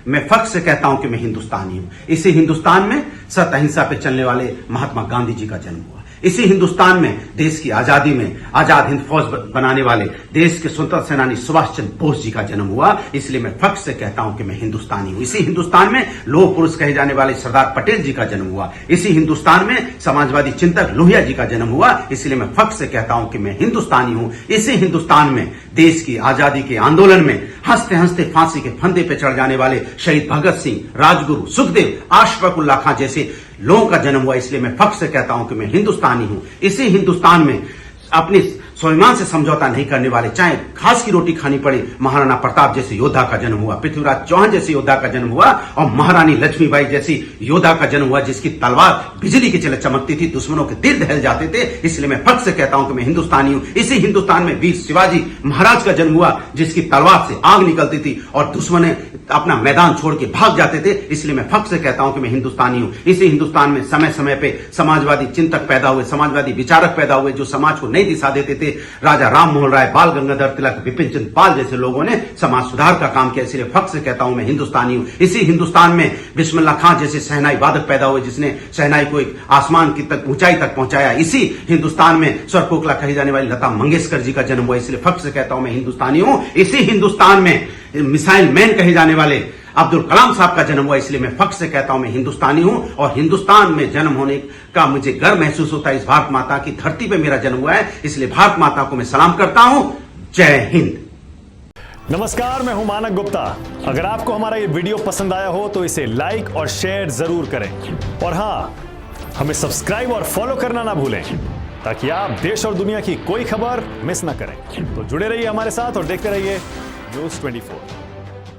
मैं फख्र से कहता हूं कि मैं हिंदुस्तानी हूं। इसी हिंदुस्तान में सत्य अहिंसा पे चलने वाले महात्मा गांधी जी का जन्म हुआ। इसी हिंदुस्तान में देश की आजादी में आजाद हिंद फौज बनाने वाले देश के स्वतंत्रता सेनानी सुभाष चंद्र बोस जी का जन्म हुआ। इसलिए मैं फख्र से कहता हूं कि मैं हिंदुस्तानी हूं। इसी हिंदुस्तान में लौह पुरुष कहे जाने वाले सरदार पटेल जी का जन्म हुआ। इसी हिंदुस्तान में समाजवादी चिंतक लोहिया जी का जन्म हुआ। इसलिए मैं फख्र से कहता हूं कि मैं हिंदुस्तानी हूं। इसी हिंदुस्तान में देश की आजादी के आंदोलन में हंसते हंसते फांसी के फंदे पे चढ़ जाने वाले शहीद भगत सिंह, राजगुरु, सुखदेव, अशफाक उल्लाह खां जैसे लोगों का जन्म हुआ। इसलिए मैं फख्र से कहता हूं कि मैं हिंदुस्तानी हूं। इसी हिंदुस्तान में अपने स्वाभिमान से समझौता नहीं करने वाले, चाहे घास की रोटी खानी पड़े, महाराणा प्रताप जैसे योद्धा का जन्म हुआ, पृथ्वीराज चौहान जैसे योद्धा का जन्म हुआ और महारानी लक्ष्मीबाई जैसी योद्धा का जन्म हुआ जिसकी तलवार बिजली की तरह चमकती थी, दुश्मनों के दिल दहल जाते थे। इसलिए मैं फख्र से कहता हूं कि मैं हिंदुस्तानी हूं। इसी हिंदुस्तान में वीर शिवाजी महाराज का जन्म हुआ जिसकी तलवार से आग निकलती थी और दुश्मन अपना मैदान छोड़ के भाग जाते थे। इसलिए मैं फख्र से कहता हूं कि मैं हिंदुस्तानी हूं। इसी हिंदुस्तान में समय समय पे समाजवादी चिंतक पैदा हुए, समाजवादी विचारक पैदा हुए जो समाज को नई दिशा देते थे। राजा राम मोहन राय, बाल गंगाधर तिलक, विपिन चंद्र पाल जैसे लोगों ने समाज सुधार का काम किया। इसलिए फख्र से कहता हूं मैं हिंदुस्तानी हूं। इसी हिंदुस्तान में बिस्मिल्लाह खां जैसे शहनाई वादक पैदा हुए जिसने शहनाई को एक आसमान की तक ऊंचाई तक पहुंचाया। इसी हिंदुस्तान में स्वर कोकिला कही जाने वाली लता मंगेशकर जी का जन्म हुआ। इसलिए फख्र से कहता हूं मैं हिंदुस्तानी हूं। इसी हिंदुस्तान में मिसाइल मैन कहे जाने वाले अब्दुल कलाम साहब का जन्म हुआ। इसलिए मैं फख्र से कहता हूं मैं हिंदुस्तानी हूं और हिंदुस्तान में जन्म होने का मुझे गर्व महसूस होता है। इस भारत माता की धरती पे मेरा जन्म हुआ है। इसलिए भारत माता को मैं सलाम करता हूं। जय हिंद। नमस्कार, मैं हूं मानक गुप्ता। अगर आपको हमारा ये वीडियो पसंद आया हो तो इसे लाइक और शेयर जरूर करें और हां, हमें सब्सक्राइब और फॉलो करना ना भूलें ताकि आप देश और दुनिया की कोई खबर मिस ना करें। तो जुड़े रहिए हमारे साथ और देखते रहिए न्यूज़ 24।